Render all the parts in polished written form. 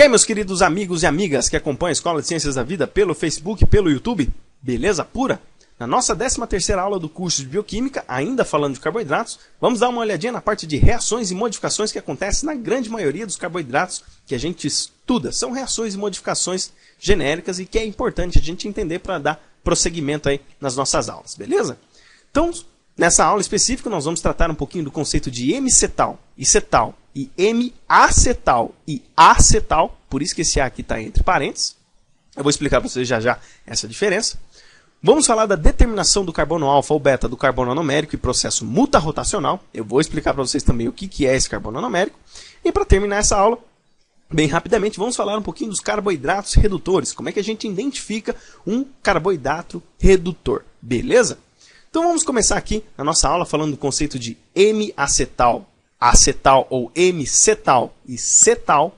aí, meus queridos amigos e amigas que acompanham a Escola de Ciências da Vida pelo Facebook e pelo YouTube? Beleza pura? Na nossa 13ª aula do curso de Bioquímica, ainda falando de carboidratos, vamos dar uma olhadinha na parte de reações e modificações que acontecem na grande maioria dos carboidratos que a gente estuda. São reações e modificações genéricas e que é importante a gente entender para dar prosseguimento aí nas nossas aulas, beleza? Então, nessa aula específica, nós vamos tratar um pouquinho do conceito de M-cetal e cetal e M-acetal e acetal, por isso que esse A aqui está entre parênteses. Eu vou explicar para vocês já já essa diferença. Vamos falar da determinação do carbono alfa ou beta do carbono anomérico e processo mutarrotacional. Eu vou explicar para vocês também o que é esse carbono anomérico. E para terminar essa aula, bem rapidamente, vamos falar um pouquinho dos carboidratos redutores. Como é que a gente identifica um carboidrato redutor, beleza? Então vamos começar aqui na nossa aula falando do conceito de M-acetal, acetal ou M-cetal e cetal.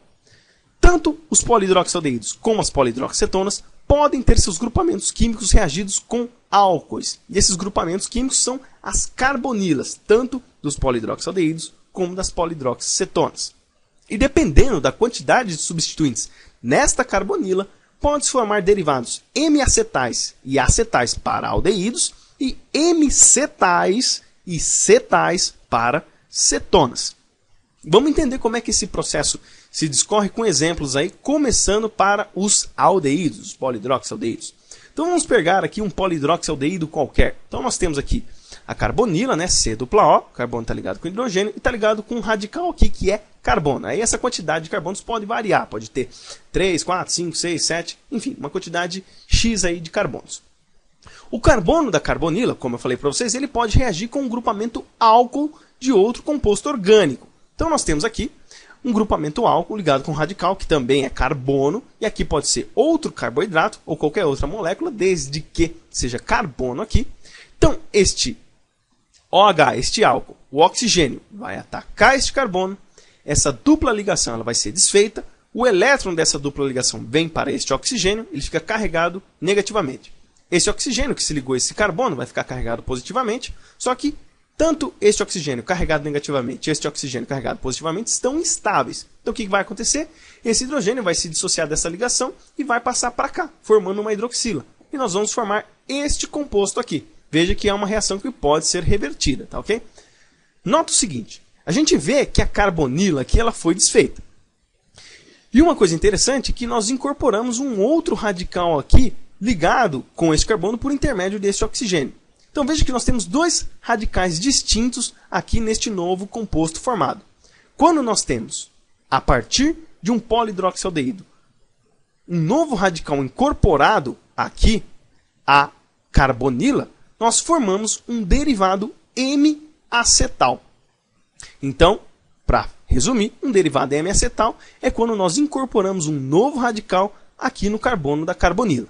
Tanto os polihidroxialdeídos como as polihidroxicetonas podem ter seus grupamentos químicos reagidos com álcoois. E esses grupamentos químicos são as carbonilas, tanto dos polihidroxialdeídos como das polihidroxicetonas. E dependendo da quantidade de substituintes nesta carbonila, pode-se formar derivados M-acetais e acetais para aldeídos e M-cetais e cetais para cetonas. Vamos entender como é que esse processo se discorre com exemplos aí, começando para os aldeídos, os polihidroxialdeídos. Então vamos pegar aqui um polihidroxialdeído qualquer. Então nós temos aqui a carbonila, né, C-O, carbono está ligado com hidrogênio e está ligado com um radical aqui que é carbono. Aí essa quantidade de carbonos pode variar, pode ter 3, 4, 5, 6, 7, enfim, uma quantidade X aí de carbonos. O carbono da carbonila, como eu falei para vocês, ele pode reagir com um grupamento álcool de outro composto orgânico. Então nós temos aqui um grupamento álcool ligado com um radical, que também é carbono, e aqui pode ser outro carboidrato ou qualquer outra molécula, desde que seja carbono aqui. Então este OH, este álcool, o oxigênio, vai atacar este carbono, essa dupla ligação ela vai ser desfeita, o elétron dessa dupla ligação vem para este oxigênio, ele fica carregado negativamente. Esse oxigênio que se ligou a esse carbono vai ficar carregado positivamente, só que tanto este oxigênio carregado negativamente e este oxigênio carregado positivamente estão instáveis. Então o que vai acontecer? Esse hidrogênio vai se dissociar dessa ligação e vai passar para cá, formando uma hidroxila. E nós vamos formar este composto aqui. Veja que é uma reação que pode ser revertida, tá ok? Nota o seguinte, a gente vê que a carbonila aqui ela foi desfeita. E uma coisa interessante é que nós incorporamos um outro radical aqui ligado com este carbono por intermédio deste oxigênio. Então veja que nós temos dois radicais distintos aqui neste novo composto formado. Quando nós temos, a partir de um polihidroxialdeído, um novo radical incorporado aqui, a carbonila, nós formamos um derivado M-acetal. Então, para resumir, um derivado M-acetal é quando nós incorporamos um novo radical aqui no carbono da carbonila.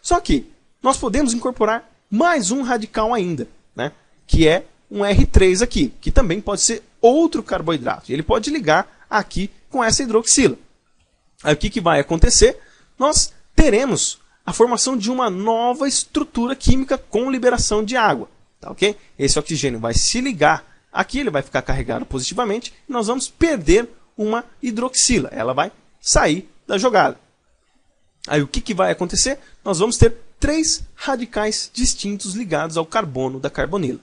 Só que nós podemos incorporar mais um radical ainda, né? Que é um R3 aqui, que também pode ser outro carboidrato. Ele pode ligar aqui com essa hidroxila. Aí o que vai acontecer? Nós teremos a formação de uma nova estrutura química com liberação de água. Tá, ok? Esse oxigênio vai se ligar aqui, ele vai ficar carregado positivamente, e nós vamos perder uma hidroxila. Ela vai sair da jogada. Aí o que vai acontecer? Nós vamos ter 3 radicais distintos ligados ao carbono da carbonila.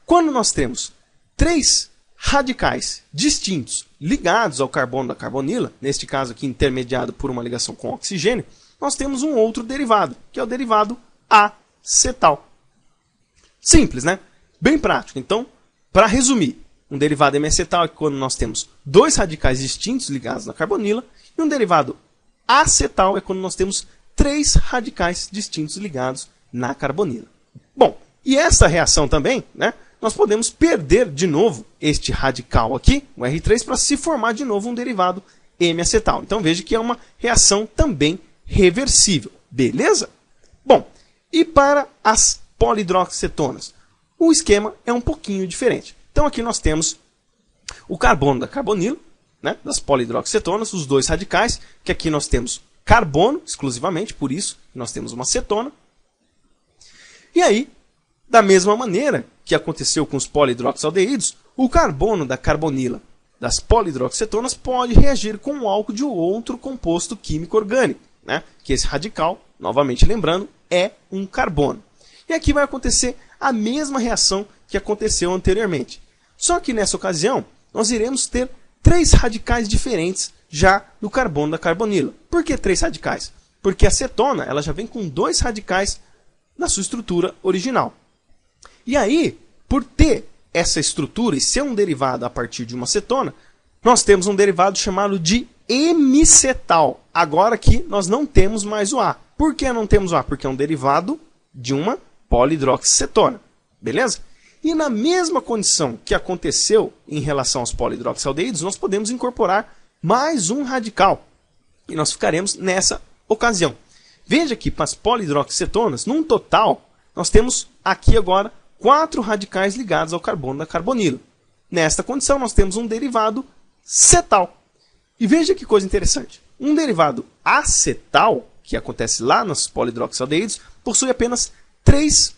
Quando nós temos 3 radicais distintos ligados ao carbono da carbonila, neste caso aqui intermediado por uma ligação com oxigênio, nós temos um outro derivado, que é o derivado acetal. Simples, né? Bem prático. Então, para resumir, um derivado M-acetal é quando nós temos 2 radicais distintos ligados na carbonila, e um derivado acetal é quando nós temos 3 radicais distintos ligados na carbonila. Bom, e essa reação também, né, nós podemos perder de novo este radical aqui, o R3, para se formar de novo um derivado M-acetal. Então veja que é uma reação também reversível, beleza? Bom, e para as polihidroxicetonas? O esquema é um pouquinho diferente. Então aqui nós temos o carbono da carbonila, né, das polihidroxicetonas, os 2 radicais, que aqui nós temos carbono exclusivamente, por isso nós temos uma cetona. E aí, da mesma maneira que aconteceu com os polihidroxialdeídos, o carbono da carbonila das polihidroxicetonas pode reagir com um álcool de outro composto químico orgânico, né? Que esse radical, novamente lembrando, é um carbono. E aqui vai acontecer a mesma reação que aconteceu anteriormente. Só que nessa ocasião, nós iremos ter 3 radicais diferentes já do carbono da carbonila. Por que 3 radicais? Porque a cetona ela já vem com 2 radicais na sua estrutura original. E aí, por ter essa estrutura e ser um derivado a partir de uma cetona, nós temos um derivado chamado de hemicetal. Agora aqui nós não temos mais o A. Por que não temos o A? Porque é um derivado de uma polihidroxicetona. Beleza? E na mesma condição que aconteceu em relação aos polihidroxialdeídos, nós podemos incorporar mais um radical. E nós ficaremos nessa ocasião. Veja que para as polihidroxicetonas, num total, nós temos aqui agora 4 radicais ligados ao carbono da carbonila. Nesta condição, nós temos um derivado cetal. E veja que coisa interessante. Um derivado acetal, que acontece lá nos polihidroxialdeídos, possui apenas 3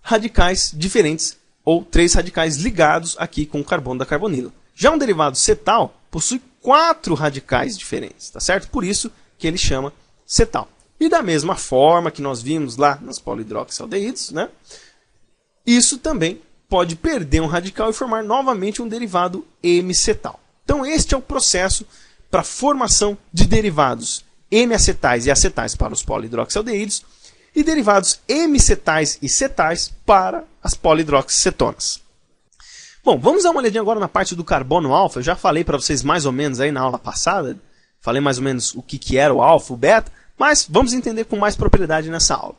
radicais diferentes, ou 3 radicais ligados aqui com o carbono da carbonila. Já um derivado cetal possui 4 radicais diferentes, tá certo? Por isso que ele chama cetal. E da mesma forma que nós vimos lá nos polihidroxialdeídos, né? Isso também pode perder um radical e formar novamente um derivado hemicetal. Então este é o processo para a formação de derivados N-acetais e acetais para os polihidroxialdeídos e derivados hemicetais e cetais para as polihidroxicetonas. Bom, vamos dar uma olhadinha agora na parte do carbono alfa. Eu já falei para vocês mais ou menos aí na aula passada, falei mais ou menos o que era o alfa, o beta, mas vamos entender com mais propriedade nessa aula.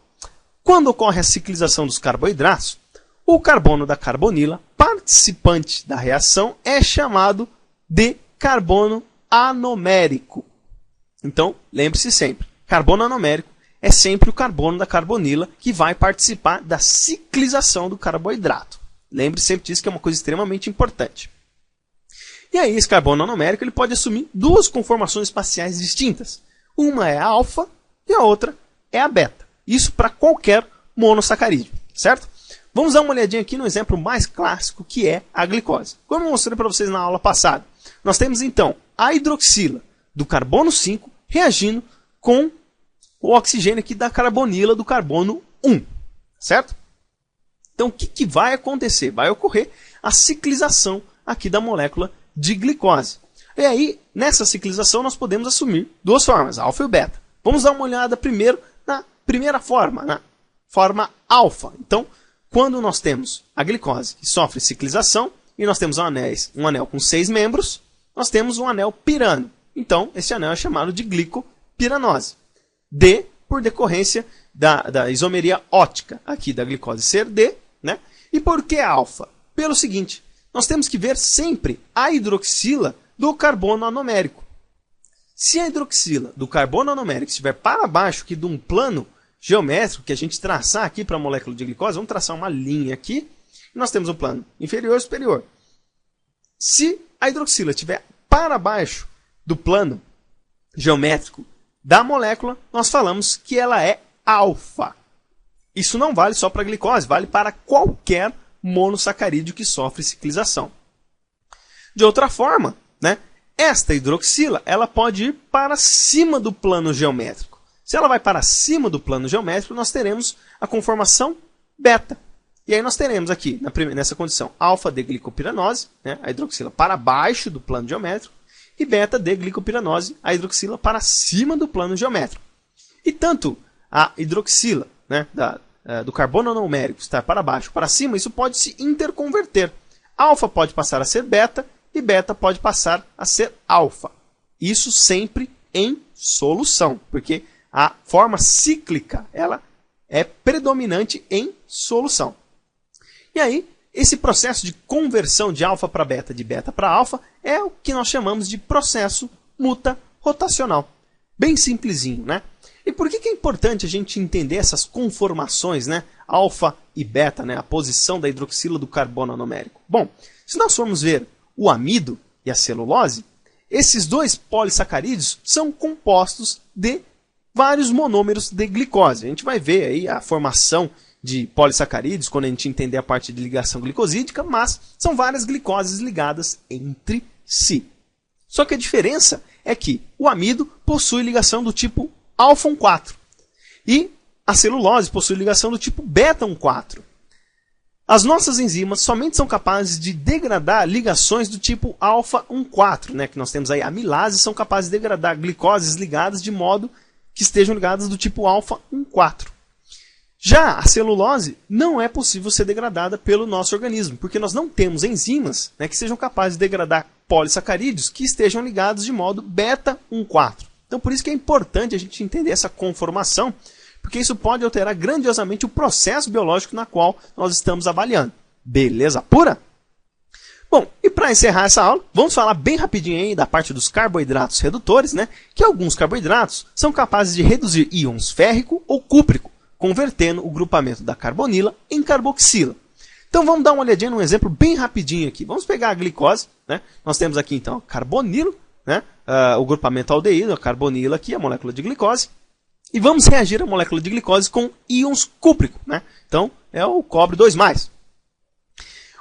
Quando ocorre a ciclização dos carboidratos, o carbono da carbonila, participante da reação, é chamado de carbono anomérico. Então, lembre-se sempre, carbono anomérico é sempre o carbono da carbonila que vai participar da ciclização do carboidrato. Lembre-se sempre disso, que é uma coisa extremamente importante. E aí, esse carbono anomérico ele pode assumir 2 conformações espaciais distintas. Uma é a alfa e a outra é a beta. Isso para qualquer monossacarídeo, certo? Vamos dar uma olhadinha aqui no exemplo mais clássico, que é a glicose. Como eu mostrei para vocês na aula passada, nós temos então a hidroxila do carbono 5 reagindo com o oxigênio aqui da carbonila do carbono 1, certo? Então o que vai acontecer? Vai ocorrer a ciclização aqui da molécula de glicose. E aí, nessa ciclização, nós podemos assumir 2 formas, alfa e beta. Vamos dar uma olhada primeiro na primeira forma, na forma alfa. Então, quando nós temos a glicose que sofre ciclização e nós temos um anel com 6 membros, nós temos um anel pirano. Então, esse anel é chamado de glicopiranose. D, por decorrência da isomeria ótica aqui da glicose ser D, né? E por que alfa? Pelo seguinte, nós temos que ver sempre a hidroxila do carbono anomérico. Se a hidroxila do carbono anomérico estiver para baixo aqui de um plano geométrico que a gente traçar aqui para a molécula de glicose, vamos traçar uma linha aqui, e nós temos um plano inferior e superior. Se a hidroxila estiver para baixo do plano geométrico da molécula, nós falamos que ela é alfa. Isso não vale só para a glicose, vale para qualquer monossacarídeo que sofre ciclização. De outra forma, né, esta hidroxila ela pode ir para cima do plano geométrico. Se ela vai para cima do plano geométrico, nós teremos a conformação beta. E aí nós teremos aqui, nessa condição, alfa de glicopiranose, né, a hidroxila para baixo do plano geométrico, e beta de glicopiranose, a hidroxila para cima do plano geométrico. E tanto a hidroxila, né, do carbono anomérico estar para baixo para cima, isso pode se interconverter. Alfa pode passar a ser beta e beta pode passar a ser alfa. Isso sempre em solução, porque a forma cíclica ela é predominante em solução. E aí, esse processo de conversão de alfa para beta, de beta para alfa, é o que nós chamamos de processo muta-rotacional. Bem simplesinho, né? E por que é importante a gente entender essas conformações, né? Alfa e beta, né? A posição da hidroxila do carbono anomérico. Bom, se nós formos ver o amido e a celulose, esses 2 polissacarídeos são compostos de vários monômeros de glicose. A gente vai ver aí a formação de polissacarídeos quando a gente entender a parte de ligação glicosídica, mas são várias glicoses ligadas entre si. Só que a diferença é que o amido possui ligação do tipo alfa 4 e a celulose possui ligação do tipo beta 4. As nossas enzimas somente são capazes de degradar ligações do tipo alfa 4, né, que nós temos aí amilases, são capazes de degradar glicoses ligadas de modo que estejam ligadas do tipo alfa 4. Já a celulose não é possível ser degradada pelo nosso organismo, porque nós não temos enzimas, né, que sejam capazes de degradar polissacarídeos que estejam ligados de modo beta 4. Então por isso que é importante a gente entender essa conformação, porque isso pode alterar grandiosamente o processo biológico na qual nós estamos avaliando. Beleza pura? Bom, e para encerrar essa aula, vamos falar bem rapidinho aí da parte dos carboidratos redutores, né? Que alguns carboidratos são capazes de reduzir íons férrico ou cúprico, convertendo o grupamento da carbonila em carboxila. Então vamos dar uma olhadinha num exemplo bem rapidinho aqui. Vamos pegar a glicose, né? Nós temos aqui então a carbonilo, né? O grupamento aldeído, a carbonila aqui, a molécula de glicose. E vamos reagir a molécula de glicose com íons cúprico, né? Então, é o cobre 2+.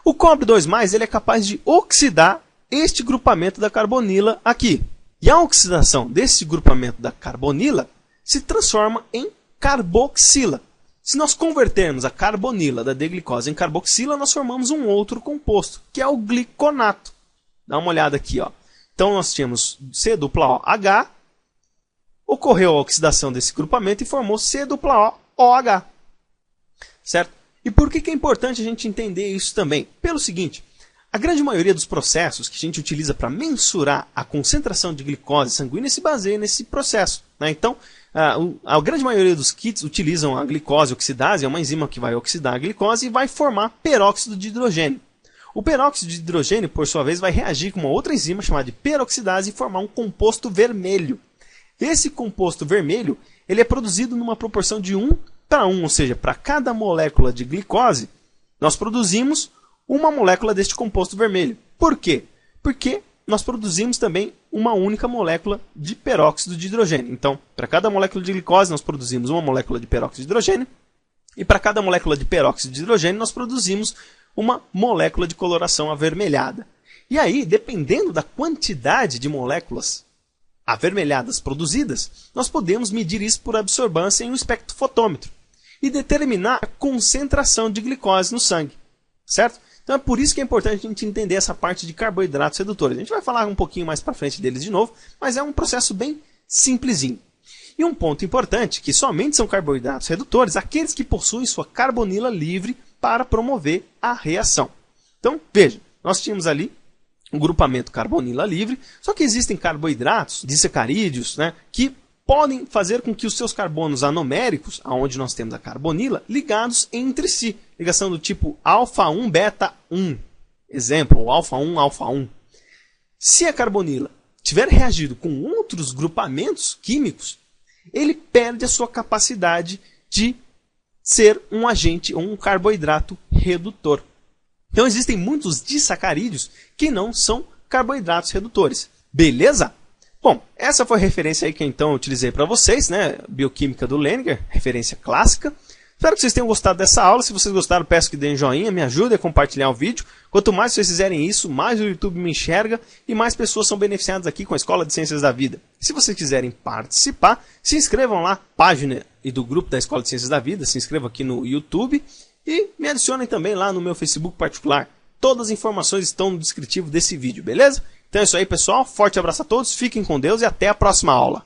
O cobre 2+, ele é capaz de oxidar este grupamento da carbonila aqui. E a oxidação desse grupamento da carbonila se transforma em carboxila. Se nós convertermos a carbonila da D-glicose em carboxila, nós formamos um outro composto, que é o gliconato. Dá uma olhada aqui, ó. Então, nós tínhamos C-OH, ocorreu a oxidação desse grupamento e formou C-OH. Certo? E por que é importante a gente entender isso também? Pelo seguinte, a grande maioria dos processos que a gente utiliza para mensurar a concentração de glicose sanguínea se baseia nesse processo, né? Então, a grande maioria dos kits utilizam a glicose oxidase, é uma enzima que vai oxidar a glicose e vai formar peróxido de hidrogênio. O peróxido de hidrogênio, por sua vez, vai reagir com uma outra enzima chamada de peroxidase e formar um composto vermelho. Esse composto vermelho ele é produzido numa proporção de 1:1, ou seja, para cada molécula de glicose, nós produzimos uma molécula deste composto vermelho. Por quê? Porque nós produzimos também uma única molécula de peróxido de hidrogênio. Então, para cada molécula de glicose, nós produzimos uma molécula de peróxido de hidrogênio, e para cada molécula de peróxido de hidrogênio, nós produzimos uma molécula de coloração avermelhada. E aí, dependendo da quantidade de moléculas avermelhadas produzidas, nós podemos medir isso por absorvância em um espectrofotômetro e determinar a concentração de glicose no sangue, certo? Então é por isso que é importante a gente entender essa parte de carboidratos redutores. A gente vai falar um pouquinho mais para frente deles de novo, mas é um processo bem simplesinho. E um ponto importante, que somente são carboidratos redutores aqueles que possuem sua carbonila livre para promover a reação. Então, veja, nós tínhamos ali um grupamento carbonila livre, só que existem carboidratos disacarídeos, né, que podem fazer com que os seus carbonos anoméricos, aonde nós temos a carbonila, ligados entre si. Ligação do tipo alfa 1, beta 1. Exemplo, o alfa 1, alfa 1. Se a carbonila tiver reagido com outros grupamentos químicos, ele perde a sua capacidade de ser um agente ou um carboidrato redutor. Então existem muitos disacarídeos que não são carboidratos redutores. Beleza? Bom, essa foi a referência aí que então eu utilizei para vocês, né? Bioquímica do Lehninger, referência clássica. Espero que vocês tenham gostado dessa aula. Se vocês gostaram, peço que deem joinha, me ajudem a compartilhar o vídeo. Quanto mais vocês fizerem isso, mais o YouTube me enxerga e mais pessoas são beneficiadas aqui com a Escola de Ciências da Vida. Se vocês quiserem participar, se inscrevam lá, página e do grupo da Escola de Ciências da Vida, se inscrevam aqui no YouTube e me adicionem também lá no meu Facebook particular. Todas as informações estão no descritivo desse vídeo, beleza? Então é isso aí, pessoal. Forte abraço a todos, fiquem com Deus e até a próxima aula.